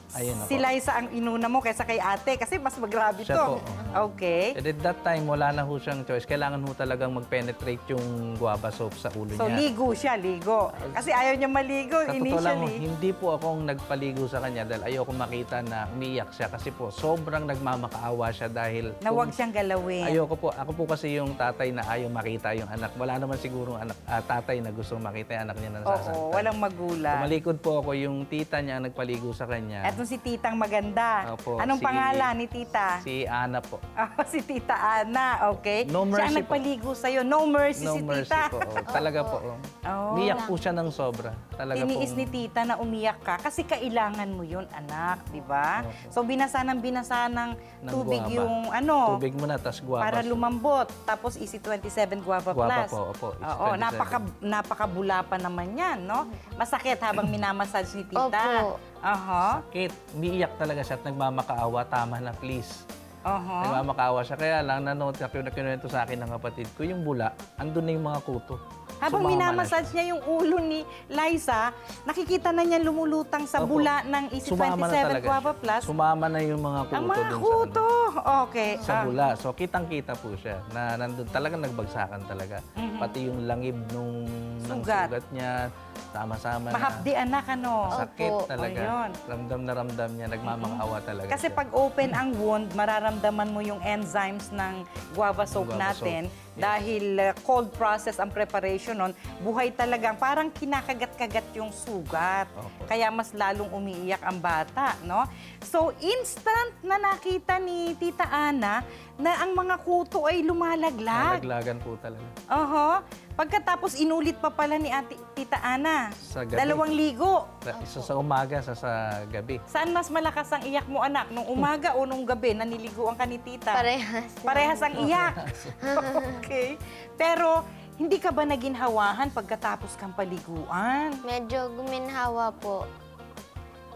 Ayun Si ako. Liza ang inuna mo kaysa kay ate kasi mas magrabe Siya to. po. Okay. And at that time, wala na ho siyang choice. Kailangan ho talagang mag-penetrate yung guava soap sa ulo So, niya. ligo siya, ligo. Kasi ayaw niya maligo Sa totoo lang, initially. hindi po akong nagpaligo sa kanya dahil ayoko makita na umiiyak siya kasi po sobrang nagmamakaawa siya dahil Na huwag siyang galawin. ayoko po. Ako po kasi yung tatay na ayaw makita yung anak. Wala naman siguro tatay na gusto makita yung anak niya na nasasaktan. Oo, walang magulang. Tumalikod po ako, yung tita niya ang nagpaligo sa kanya. Etong si titang maganda. Opo, Anong si- pangalan ni tita? Si Ana po. Si Tita Ana, okay? No Siya ang mercy po. nagpaligo sa'yo. No mercy No si mercy tita. po. Talaga po. Oh. Umiyak po siya ng sobra. Talaga Tiniis pong- ni tita na umiyak ka kasi kailangan mo yun, anak, di ba? Opo. So binasa ng Ng tubig guava. yung ano, Tubig muna, tas guava. para lumambot. Tapos Easy 27 Guava Guava Plus. po, opo. Easy Oo, 27. napakabula pa naman yan, no? Masakit habang minamassage ni tita. Opo. Aha. Sakit. Umiiyak talaga siya at nagmamakaawa. Tama na, please. Aha. Nagmamakaawa siya. Kaya lang, nanood na kinuwento sa akin ng kapatid ko, yung bula, andun na yung mga kuto. Habang Sumama na minamassage siya. niya yung ulo ni Liza, nakikita na niya lumulutang sa Opo. bula ng Easy Sumama na 27 talaga Guava siya. Plus. Sumama na yung mga kuto Ang mga dun kuto. Okay. sa bula. So, kitang-kita po siya na nandun talagang nagbagsakan talaga. Pati yung langib ng Sugat. sugat niya, sama-sama Mahapdi anak, ano? Sakit Opo. talaga. Ayun. Ramdam na ramdam niya, nagmamakaawa talaga Kasi siya. pag open ang wound, mararamdaman mo yung enzymes ng guava soap Guava natin. soap. Yes. Dahil cold process ang preparation nun, buhay talagang parang kinakagat-kagat yung sugat. Opo. Kaya mas lalong umiiyak ang bata, no? So, instant na nakita ni Tita Ana na ang mga kuto ay lumalaglag. Nalaglagan po talaga. Oho. Pagkatapos inulit pa pala ni Tita Ana. Sa gabi. 2 ligo. Isa sa umaga, sa gabi. Saan mas malakas ang iyak mo, anak? Nung umaga o nung gabi, naniliguan ka ni tita? Parehas. Parehas ang iyak. Okay. Pero, hindi ka ba naginhawahan pagkatapos kang paliguan? Medyo guminhawa po.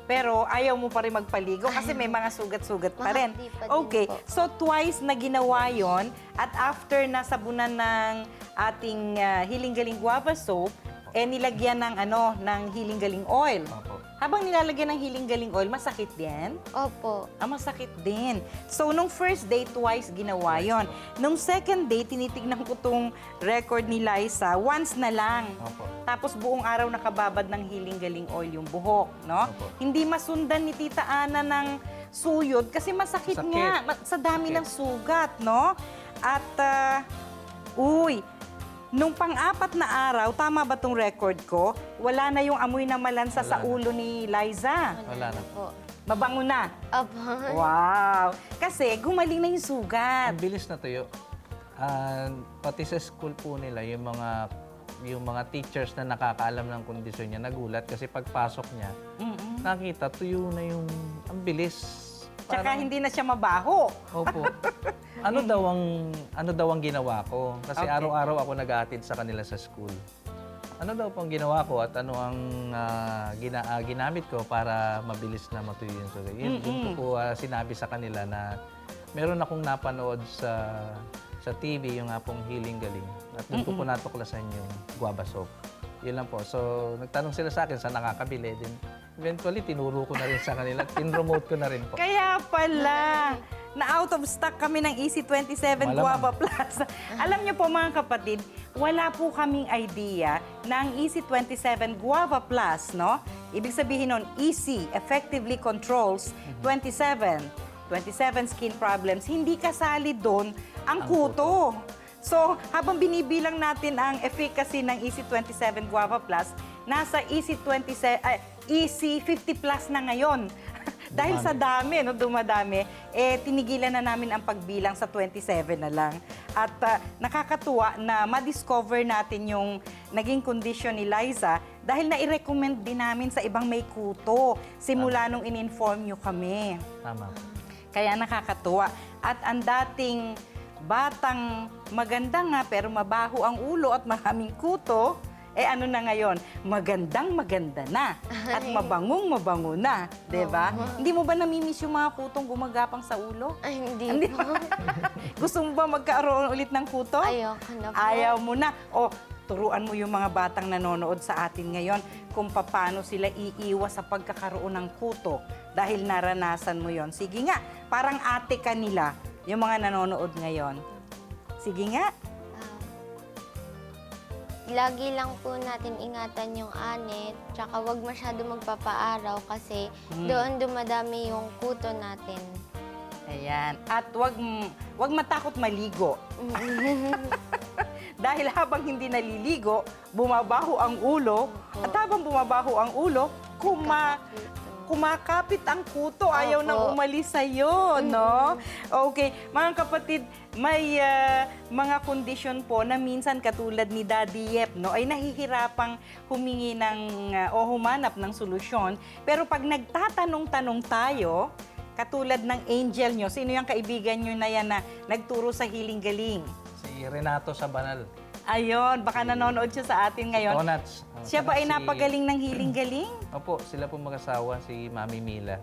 Pero ayaw mo pa rin magpaligo kasi may mga sugat-sugat pa rin. Mahapdi pa din Okay. po. So, twice na ginawa yon at after na sabunan ng ating Healing Galing Guava Soap, nilagyan ng Healing Galing Oil. Opo. Habang nilalagyan ng Healing Galing Oil, masakit din? Opo. Masakit din. So, nung first day, twice ginawa yon. Nung second day, tinitignan ko tong record ni Liza, once na lang. Opo. Tapos buong araw nakababad ng Healing Galing Oil yung buhok, no? Opo. Hindi masundan ni Tita Ana ng suyod kasi masakit Sakit. nga sa dami Sakit. ng sugat, no? At, nung pang-apat na araw, tama ba tong record ko? Wala na yung amoy na malansa Wala sa na. ulo ni Liza. Wala na. po. Mabango na. Opo. Wow! Kasi gumaling na yung sugat. Ang bilis na tuyo. Pati sa school po nila, yung mga teachers na nakakaalam ng kondisyon niya, nagulat kasi pagpasok niya, nakita tuyo na yung, ang bilis. Tsaka hindi na siya mabaho. Opo. Ano daw ang ginawa ko? Kasi Okay. araw-araw ako nag-aatid sa kanila sa school. Ano daw pong ginawa ko at ano ang ginamit ko para mabilis na matuyo yung sugat? Yun ko po sinabi sa kanila na meron akong napanood sa TV, yung nga pong Healing Galing. At doon ko po natuklasan yung guava soap. Yun lang po. So, nagtanong sila sa akin saan nakakabili. Then, eventually, tinuro ko na rin sa kanila. Tinromote ko na rin po. Kaya pala, na out of stock kami ng Easy 27 Malamang. Guava Plus. Alam niyo po mga kapatid, wala po kaming idea na ang Easy 27 Guava Plus, no? Ibig sabihin nun, Easy effectively controls 27 skin problems. Hindi kasali doon ang kuto. So, habang binibilang natin ang efficacy ng Easy 27 Guava Plus, nasa Easy 50 Plus na ngayon. Dahil sa dami, dumadami, tinigilan na namin ang pagbilang sa 27 na lang. At nakakatuwa na ma-discover natin yung naging condition ni Liza dahil na-recommend din namin sa ibang may kuto simula nung in-inform nyo kami. Tama. Kaya nakakatuwa. At ang dating batang maganda nga pero mabaho ang ulo at maraming kuto, ano na ngayon? Magandang maganda na at mabangong mabango na, 'di ba? Hindi mo ba namimiss yung mga kutong gumagapang sa ulo? Ay, hindi po. Gusto mo ba magkaroon ulit ng kuto? Ayoko na po. Ayaw mo na. O, turuan mo yung mga batang nanonood sa atin ngayon kung paano sila iiwas sa pagkakaroon ng kuto dahil naranasan mo yon. Sige nga, parang ate ka nila, yung mga nanonood ngayon. Sige nga. Lagi lang po natin ingatan yung anit, tsaka wag masyado magpapaaraw kasi doon dumadami yung kuto natin. Ayan. At wag matakot maligo. Dahil habang hindi naliligo, bumabaho ang ulo. Opo. At habang bumabaho ang ulo, kumakapit ang kuto. Ayaw Opo. nang umalis sa'yo, no? Okay. Mga kapatid, may mga kondisyon po na minsan katulad ni Daddy Yep, no, ay nahihirapang humingi ng o humanap ng solusyon. Pero pag nagtatanong-tanong tayo, katulad ng angel nyo, sino yung kaibigan nyo na yan na nagturo sa Healing Galing? Si Renato Sabanal. Ayun, baka nanonood siya sa atin ngayon. Tonats. Siya ba ay napagaling ng Healing Galing? Opo, sila po mag-asawa, si Mami Mila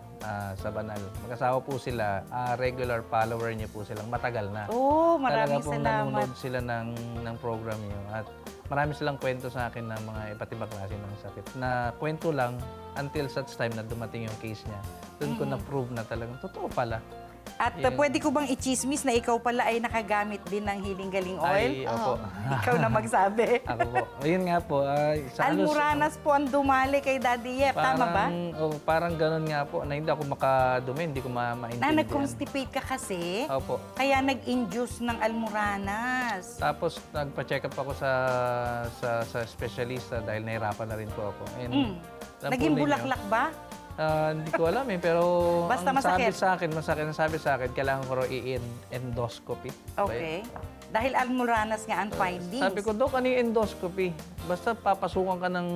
Sabanal. Mag-asawa po sila, regular follower niyo po silang matagal na. Oh, maraming Talaga pong salamat. nanonood sila ng program niyo. At marami silang kwento sa akin ng mga iba't ibang klase ng sakit. Na kwento lang until such time na dumating yung case niya. Doon ko na-prove na talagang totoo pala. At pwede ko bang i-chismis na ikaw pala ay nakagamit din ng Healing Galing oil? Ay, opo. Ikaw na magsabi. Ako po. Ayun nga po. Sa Almoranas po ang dumali kay Daddy Yep. Tama ba? Parang ganun nga po, na hindi ako makadumi, hindi ko Na maintindihan. nag-constipate ka kasi, Opo. kaya nag-induce ng almoranas. Tapos nagpa-check up ako sa specialista dahil nahirapan na rin po ako. And, alam po Naging ninyo, bulaklak ba? hindi ko alam pero Basta ang masakit. sabi sa akin, kailangan ko raw i-endoscopy. Okay. Dahil almoranas nga ang findings. Sabi ko, Dok, ano yung endoscopy? Basta papasukan ka ng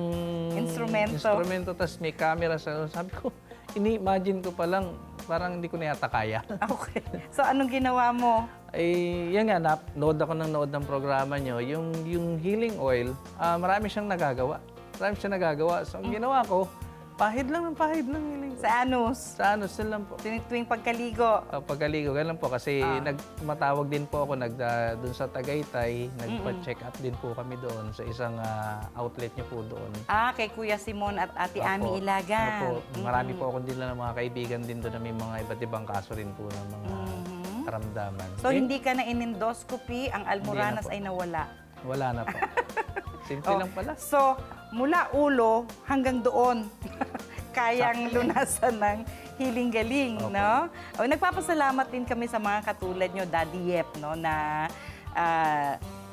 Instrumento. tapos may camera sa... Sabi ko, ini-imagine ko pa lang, parang hindi ko na yata kaya. Okay. So, anong ginawa mo? Ay, yan nga, nood ako ng programa nyo. Yung healing oil, marami siyang nagagawa. So, ang ginawa ko, pahid lang healing oil. Sa anus? Sa ano, sila lang po. Tuwing pagkaligo. Pagkaligo, ganun po. Kasi matawag din po ako doon sa Tagaytay. Nagpa-check up din po kami doon sa isang outlet niyo po doon. Kay Kuya Simon at Ate Ami Opo. Ilagan. Opo. Marami po akong din ng mga kaibigan din doon na may mga iba't ibang kaso rin po ng mga karamdaman. So, hindi ka na in-endoscopy, ang almoranas Hindi ay nawala. Wala na po. Simple lang pala. So, mula ulo hanggang doon, kayang lunasan ng Healing Galing, Opo. no? O, nagpapasalamat din kami sa mga katulad nyo, Daddy Yep, no, na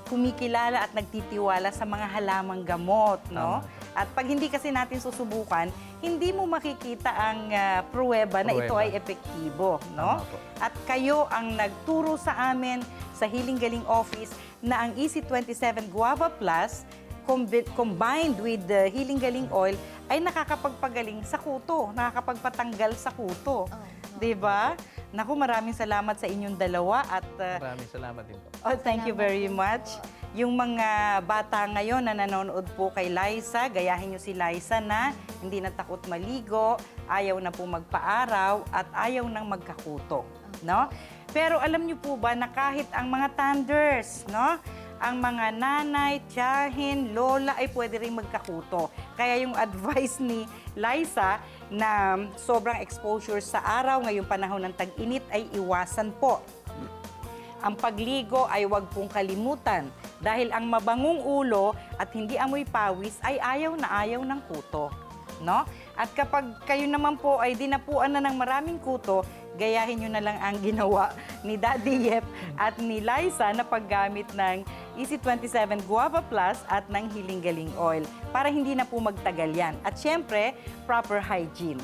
kumikilala at nagtitiwala sa mga halamang gamot, no? Tama. At pag hindi kasi natin susubukan, hindi mo makikita ang pruweba na ito Pruweba. ay epektibo, no? Tama po. At kayo ang nagturo sa amin sa Healing Galing Office na ang EC27 Guava Plus combined with the Healing Galing Oil ay nakakapagpagaling sa kuto, nakakapagpatanggal sa kuto. 'Di ba? Naku, maraming salamat sa inyong dalawa at Maraming salamat din po. thank you very much. Yung mga bata ngayon na nanonood po kay Liza, gayahin niyo si Liza na hindi na takot maligo, ayaw na po magpaaraw at ayaw nang magkakuto, no? Pero alam niyo po ba na kahit ang mga thunders, no? Ang mga nanay, tiyahin, lola ay pwede rin magkakuto. Kaya yung advice ni Liza na sobrang exposure sa araw ngayong panahon ng tag-init ay iwasan po. Ang pagligo ay huwag pong kalimutan dahil ang mabangong ulo at hindi amoy pawis ay ayaw ng kuto, no? At kapag kayo naman po ay dinapuan na ng maraming kuto, gayahin nyo na lang ang ginawa ni Daddy Yep at ni Liza na paggamit ng EC27 Guava Plus at ng Healing Galing Oil para hindi na po magtagal yan. At syempre, proper hygiene.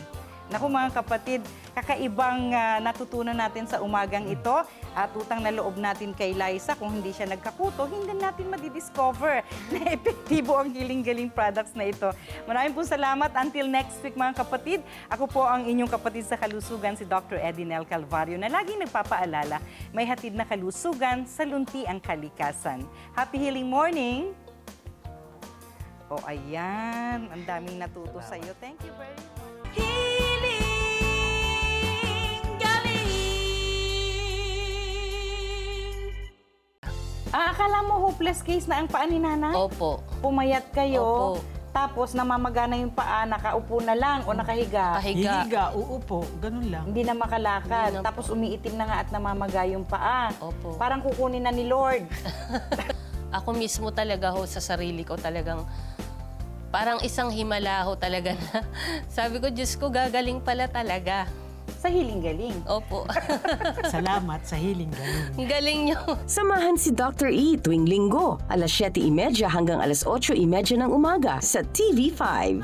Naku mga kapatid, kakaibang natutunan natin sa umagang ito at utang na loob natin kay Liza. Kung hindi siya nagkakuto, hindi natin madidiscover na epektibo ang Healing Galing products na ito. Maraming po salamat. Until next week mga kapatid, ako po ang inyong kapatid sa kalusugan, si Dr. Edinel Calvario, na laging nagpapaalala, may hatid na kalusugan sa lunti ang kalikasan. Happy healing morning! O ayan, ang daming natuto sa iyo. Thank you very much. Akala mo hopeless case na ang paa ni nanay? Opo. Pumayat kayo. Opo. tapos namamagana yung paa, nakaupo na lang o nakahiga. Hihiga, uupo, ganun lang. Hindi na makalakad. Hindi na Tapos umiitim na nga at namamaga yung paa. Opo. Parang kukunin na ni Lord. Ako mismo talaga ho sa sarili ko talagang parang isang himala ho talaga na. Sabi ko, Diyos ko, gagaling pala talaga. Sa hiling-galing. Opo. Salamat sa hiling ganun. Ang galing niyo. Samahan si Dr. E tuwing linggo, alas 7:30 hanggang alas 8:30 ng umaga sa TV5.